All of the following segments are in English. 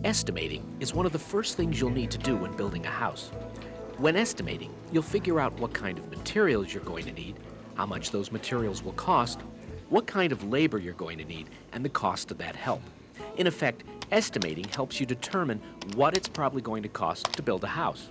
Estimating is one of the first things you'll need to do when building a house. When estimating, you'll figure out what kind of materials you're going to need, how much those materials will cost, what kind of labor you're going to need, and the cost of that help. In effect, estimating helps you determine what it's probably going to cost to build a house.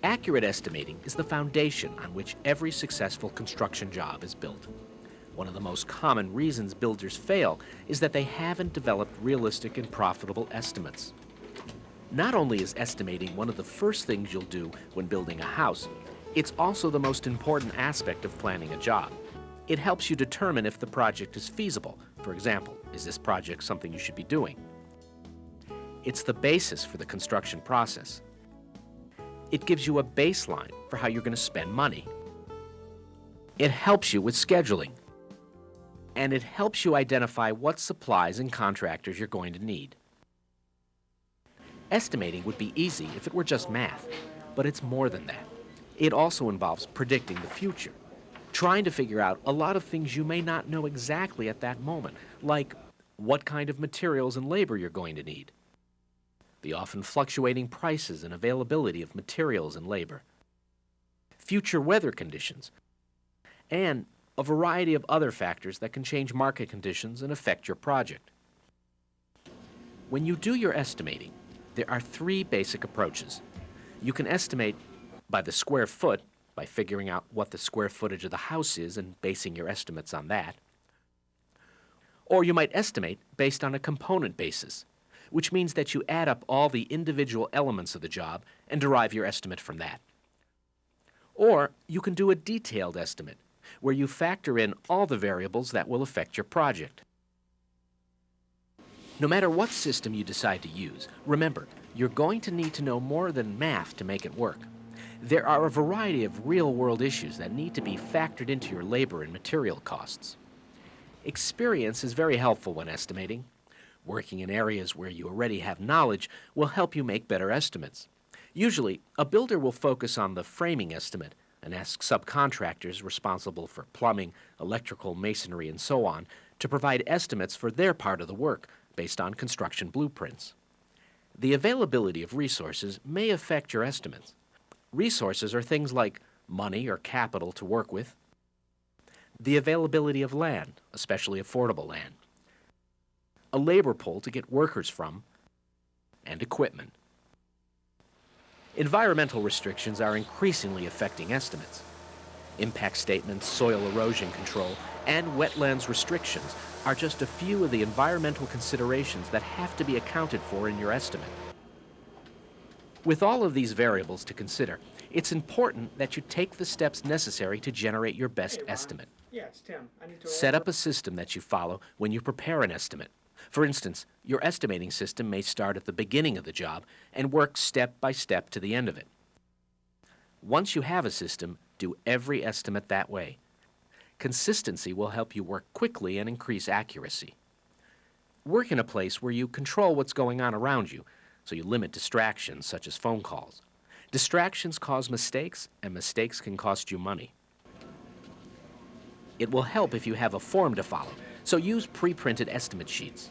Accurate estimating is the foundation on which every successful construction job is built. One of the most common reasons builders fail is that they haven't developed realistic and profitable estimates. Not only is estimating one of the first things you'll do when building a house, it's also the most important aspect of planning a job. It helps you determine if the project is feasible. For example, is this project something you should be doing? It's the basis for the construction process. It gives you a baseline for how you're going to spend money. It helps you with scheduling. And it helps you identify what supplies and contractors you're going to need. Estimating would be easy if it were just math, but it's more than that. It also involves predicting the future, trying to figure out a lot of things you may not know exactly at that moment, like what kind of materials and labor you're going to need, the often fluctuating prices and availability of materials and labor, future weather conditions, and a variety of other factors that can change market conditions and affect your project. When you do your estimating, there are three basic approaches. You can estimate by the square foot, by figuring out what the square footage of the house is and basing your estimates on that. Or you might estimate based on a component basis, which means that you add up all the individual elements of the job and derive your estimate from that. Or you can do a detailed estimate, where you factor in all the variables that will affect your project. No matter what system you decide to use, remember, you're going to need to know more than math to make it work. There are a variety of real-world issues that need to be factored into your labor and material costs. Experience is very helpful when estimating. Working in areas where you already have knowledge will help you make better estimates. Usually, a builder will focus on the framing estimate and ask subcontractors responsible for plumbing, electrical, masonry, and so on to provide estimates for their part of the work based on construction blueprints. The availability of resources may affect your estimates. Resources are things like money or capital to work with, the availability of land, especially affordable land, a labor pool to get workers from, and equipment. Environmental restrictions are increasingly affecting estimates. Impact statements, soil erosion control, and wetlands restrictions are just a few of the environmental considerations that have to be accounted for in your estimate. With all of these variables to consider, it's important that you take the steps necessary to generate your best estimate. Yeah, it's Tim. I need to Set up a system that you follow when you prepare an estimate. For instance, your estimating system may start at the beginning of the job and work step by step to the end of it. Once you have a system, do every estimate that way. Consistency will help you work quickly and increase accuracy. Work in a place where you control what's going on around you, so you limit distractions such as phone calls. Distractions cause mistakes, and mistakes can cost you money. It will help if you have a form to follow, so use pre-printed estimate sheets.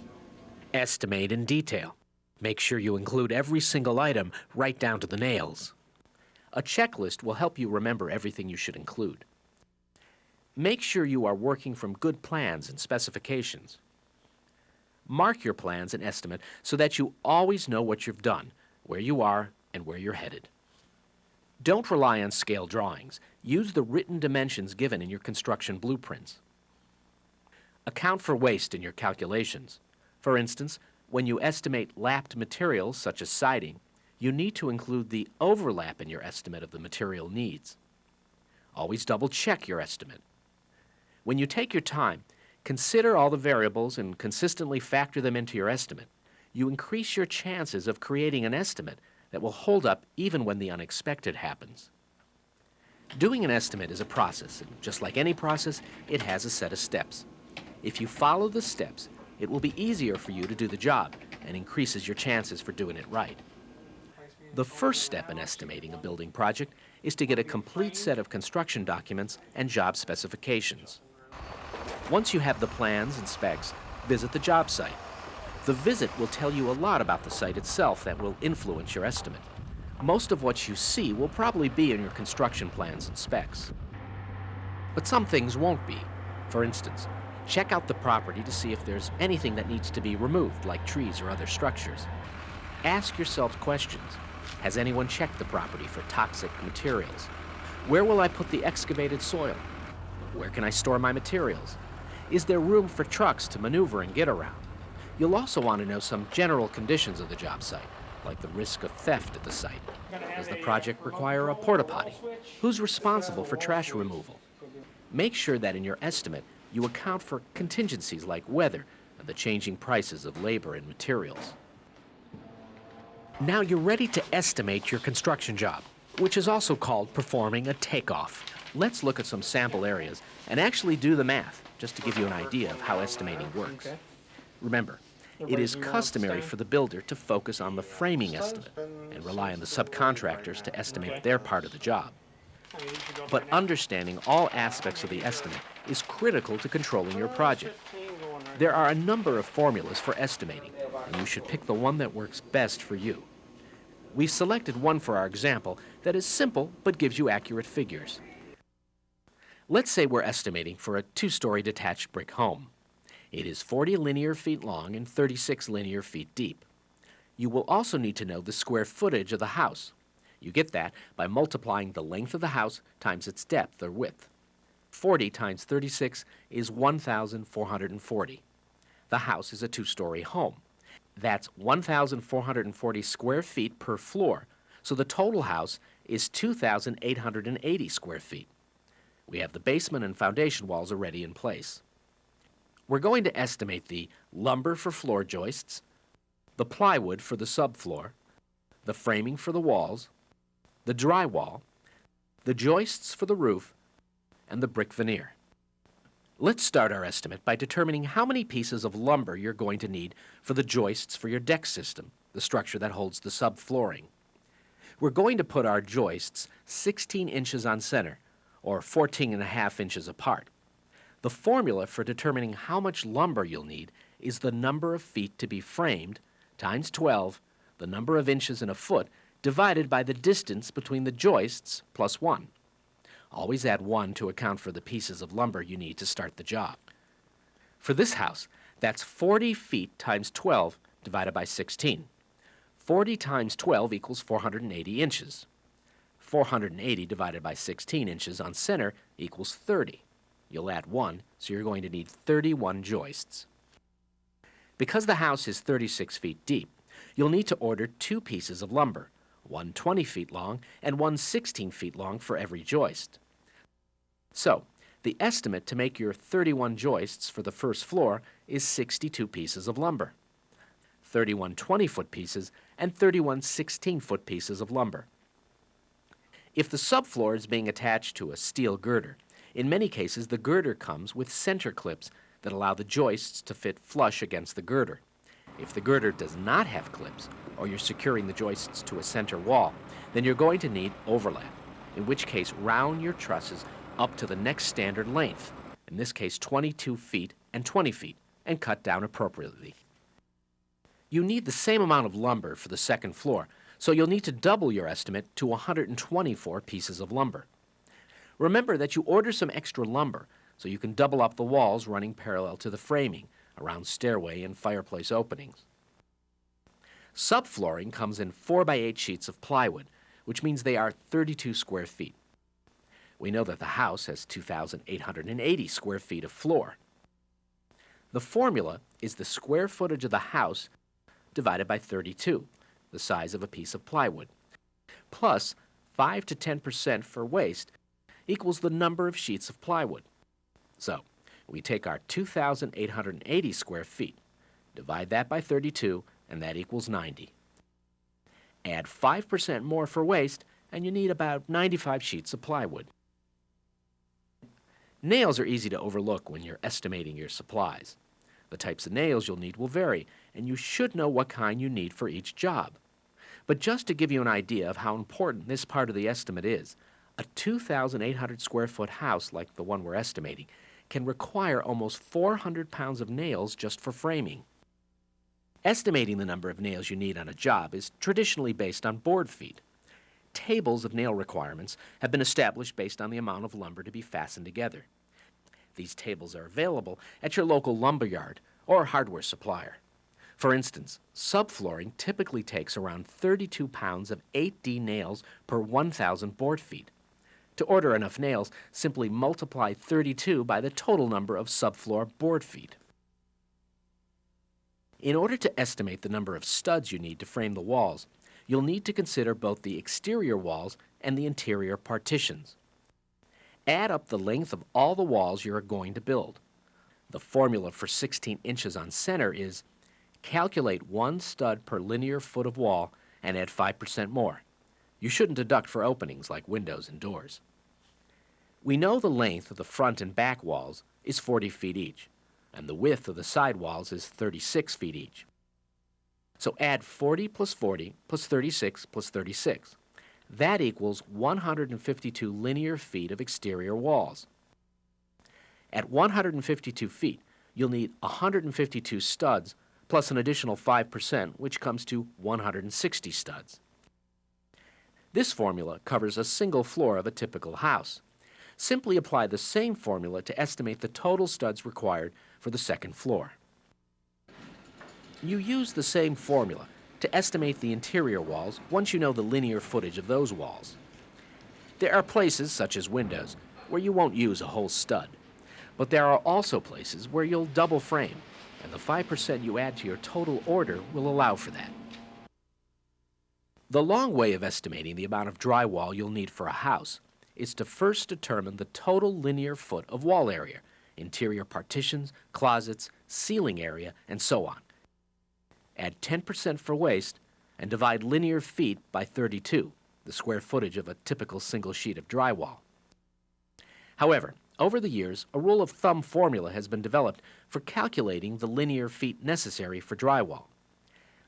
Estimate in detail. Make sure you include every single item right down to the nails. A checklist will help you remember everything you should include. Make sure you are working from good plans and specifications. Mark your plans and estimate so that you always know what you've done, where you are, and where you're headed. Don't rely on scale drawings. Use the written dimensions given in your construction blueprints. Account for waste in your calculations. For instance, when you estimate lapped materials such as siding, you need to include the overlap in your estimate of the material needs. Always double-check your estimate. When you take your time, consider all the variables and consistently factor them into your estimate. You increase your chances of creating an estimate that will hold up even when the unexpected happens. Doing an estimate is a process, and just like any process, it has a set of steps. If you follow the steps, it will be easier for you to do the job and increases your chances for doing it right. The first step in estimating a building project is to get a complete set of construction documents and job specifications. Once you have the plans and specs, visit the job site. The visit will tell you a lot about the site itself that will influence your estimate. Most of what you see will probably be in your construction plans and specs. But some things won't be. For instance, check out the property to see if there's anything that needs to be removed, like trees or other structures. Ask yourself questions. Has anyone checked the property for toxic materials? Where will I put the excavated soil? Where can I store my materials? Is there room for trucks to maneuver and get around? You'll also want to know some general conditions of the job site, like the risk of theft at the site. Does the project require a porta potty? Who's responsible for trash removal? Make sure that in your estimate, you account for contingencies like weather and the changing prices of labor and materials. Now you're ready to estimate your construction job, which is also called performing a takeoff. Let's look at some sample areas and actually do the math, just to give you an idea of how estimating works. Remember, it is customary for the builder to focus on the framing estimate and rely on the subcontractors to estimate their part of the job. But understanding all aspects of the estimate is critical to controlling your project. There are a number of formulas for estimating, and you should pick the one that works best for you. We've selected one for our example that is simple but gives you accurate figures. Let's say we're estimating for a 2-story detached brick home. It is 40 linear feet long and 36 linear feet deep. You will also need to know the square footage of the house. You get that by multiplying the length of the house times its depth or width. 40 times 36 is 1,440. The house is a 2-story home. That's 1,440 square feet per floor, so the total house is 2,880 square feet. We have the basement and foundation walls already in place. We're going to estimate the lumber for floor joists, the plywood for the subfloor, the framing for the walls, the drywall, the joists for the roof, and the brick veneer. Let's start our estimate by determining how many pieces of lumber you're going to need for the joists for your deck system, the structure that holds the subflooring. We're going to put our joists 16 inches on center, or 14.5 inches apart. The formula for determining how much lumber you'll need is the number of feet to be framed times 12, the number of inches in a foot, divided by the distance between the joists plus 1. Always add 1 to account for the pieces of lumber you need to start the job. For this house, that's 40 feet times 12 divided by 16. 40 times 12 equals 480 inches. 480 divided by 16 inches on center equals 30. You'll add 1, so you're going to need 31 joists. Because the house is 36 feet deep, you'll need to order 2 pieces of lumber, one 20 feet long and one 16 feet long for every joist. So, the estimate to make your 31 joists for the first floor is 62 pieces of lumber, 31 20-foot pieces and 31 16-foot pieces of lumber. If the subfloor is being attached to a steel girder, in many cases the girder comes with center clips that allow the joists to fit flush against the girder. If the girder does not have clips, or you're securing the joists to a center wall, then you're going to need overlap, in which case round your trusses up to the next standard length, in this case 22 feet and 20 feet, and cut down appropriately. You need the same amount of lumber for the second floor, so you'll need to double your estimate to 124 pieces of lumber. Remember that you order some extra lumber so you can double up the walls running parallel to the framing around stairway and fireplace openings. Subflooring comes in 4x8 sheets of plywood, which means they are 32 square feet. We know that the house has 2,880 square feet of floor. The formula is the square footage of the house divided by 32, the size of a piece of plywood, plus 5 to 10% for waste equals the number of sheets of plywood. So, we take our 2,880 square feet, divide that by 32, and that equals 90. Add 5% more for waste, and you need about 95 sheets of plywood. Nails are easy to overlook when you're estimating your supplies. The types of nails you'll need will vary, and you should know what kind you need for each job. But just to give you an idea of how important this part of the estimate is, a 2,800 square foot house like the one we're estimating can require almost 400 pounds of nails just for framing. Estimating the number of nails you need on a job is traditionally based on board feet. Tables of nail requirements have been established based on the amount of lumber to be fastened together. These tables are available at your local lumber yard or hardware supplier. For instance, subflooring typically takes around 32 pounds of 8D nails per 1,000 board feet. To order enough nails, simply multiply 32 by the total number of subfloor board feet. In order to estimate the number of studs you need to frame the walls, you'll need to consider both the exterior walls and the interior partitions. Add up the length of all the walls you are going to build. The formula for 16 inches on center is calculate 1 stud per linear foot of wall and add 5% more. You shouldn't deduct for openings like windows and doors. We know the length of the front and back walls is 40 feet each, and the width of the side walls is 36 feet each. So add 40 plus 40 plus 36 plus 36. That equals 152 linear feet of exterior walls. At 152 feet, you'll need 152 studs plus an additional 5%, which comes to 160 studs. This formula covers a single floor of a typical house. Simply apply the same formula to estimate the total studs required for the second floor. You use the same formula to estimate the interior walls once you know the linear footage of those walls. There are places, such as windows, where you won't use a whole stud, but there are also places where you'll double frame, and the 5% you add to your total order will allow for that. The long way of estimating the amount of drywall you'll need for a house is to first determine the total linear foot of wall area, interior partitions, closets, ceiling area, and so on. Add 10% for waste and divide linear feet by 32, the square footage of a typical single sheet of drywall. However, over the years, a rule of thumb formula has been developed for calculating the linear feet necessary for drywall.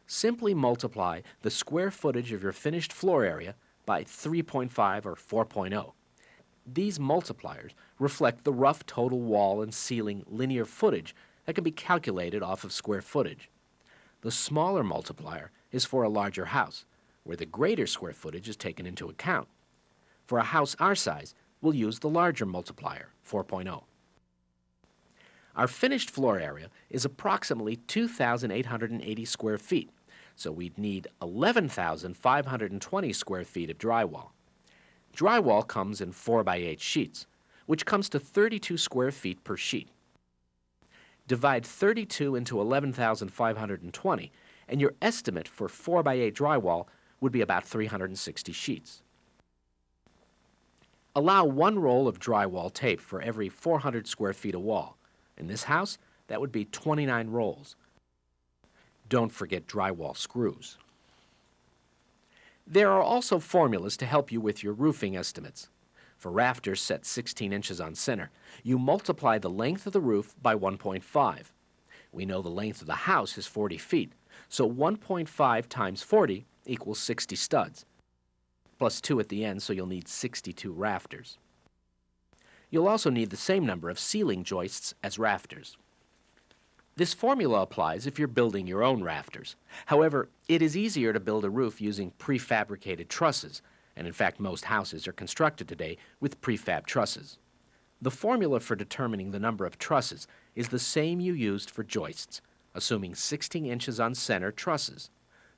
Simply multiply the square footage of your finished floor area by 3.5 or 4.0. These multipliers reflect the rough total wall and ceiling linear footage that can be calculated off of square footage. The smaller multiplier is for a larger house, where the greater square footage is taken into account. For a house our size, we'll use the larger multiplier, 4.0. Our finished floor area is approximately 2,880 square feet, so we'd need 11,520 square feet of drywall. Drywall comes in 4x8 sheets, which comes to 32 square feet per sheet. Divide 32 into 11,520, and your estimate for 4x8 drywall would be about 360 sheets. Allow 1 roll of drywall tape for every 400 square feet of wall. In this house, that would be 29 rolls. Don't forget drywall screws. There are also formulas to help you with your roofing estimates. For rafters set 16 inches on center, you multiply the length of the roof by 1.5. We know the length of the house is 40 feet, so 1.5 times 40 equals 60 studs, plus 2 at the end, so you'll need 62 rafters. You'll also need the same number of ceiling joists as rafters. This formula applies if you're building your own rafters. However, it is easier to build a roof using prefabricated trusses, and in fact most houses are constructed today with prefab trusses. The formula for determining the number of trusses is the same you used for joists, assuming 16 inches on center trusses.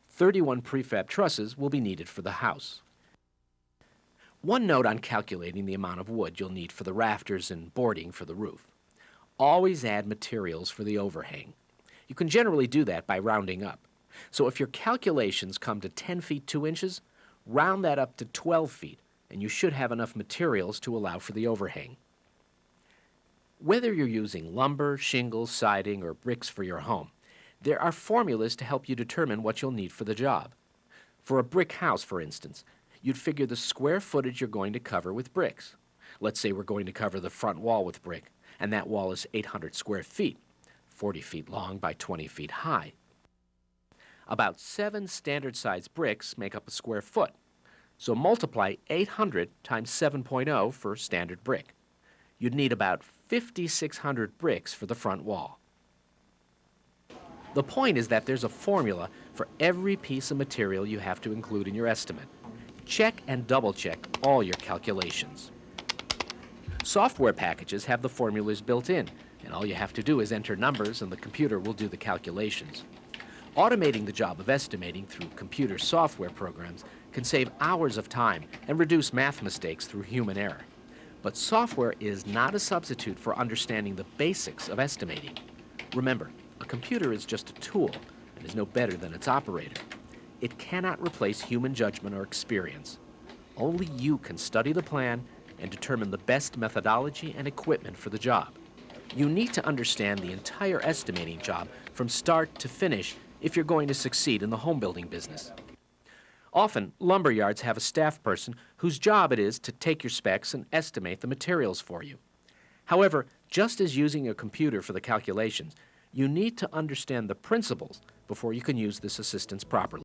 31 prefab trusses will be needed for the house. One note on calculating the amount of wood you'll need for the rafters and boarding for the roof. Always add materials for the overhang. You can generally do that by rounding up. So if your calculations come to 10 feet 2 inches, round that up to 12 feet, and you should have enough materials to allow for the overhang. Whether you're using lumber, shingles, siding, or bricks for your home, there are formulas to help you determine what you'll need for the job. For a brick house, for instance, you'd figure the square footage you're going to cover with bricks. Let's say we're going to cover the front wall with brick, and that wall is 800 square feet, 40 feet long by 20 feet high. About 7 standard-sized bricks make up a square foot, so multiply 800 times 7.0 for standard brick. You'd need about 5,600 bricks for the front wall. The point is that there's a formula for every piece of material you have to include in your estimate. Check and double-check all your calculations. Software packages have the formulas built in, and all you have to do is enter numbers and the computer will do the calculations. Automating the job of estimating through computer software programs can save hours of time and reduce math mistakes through human error. But software is not a substitute for understanding the basics of estimating. Remember, a computer is just a tool and is no better than its operator. It cannot replace human judgment or experience. Only you can study the plan and determine the best methodology and equipment for the job. You need to understand the entire estimating job from start to finish if you're going to succeed in the home building business. Often, lumber yards have a staff person whose job it is to take your specs and estimate the materials for you. However, just as using a computer for the calculations, you need to understand the principles before you can use this assistance properly.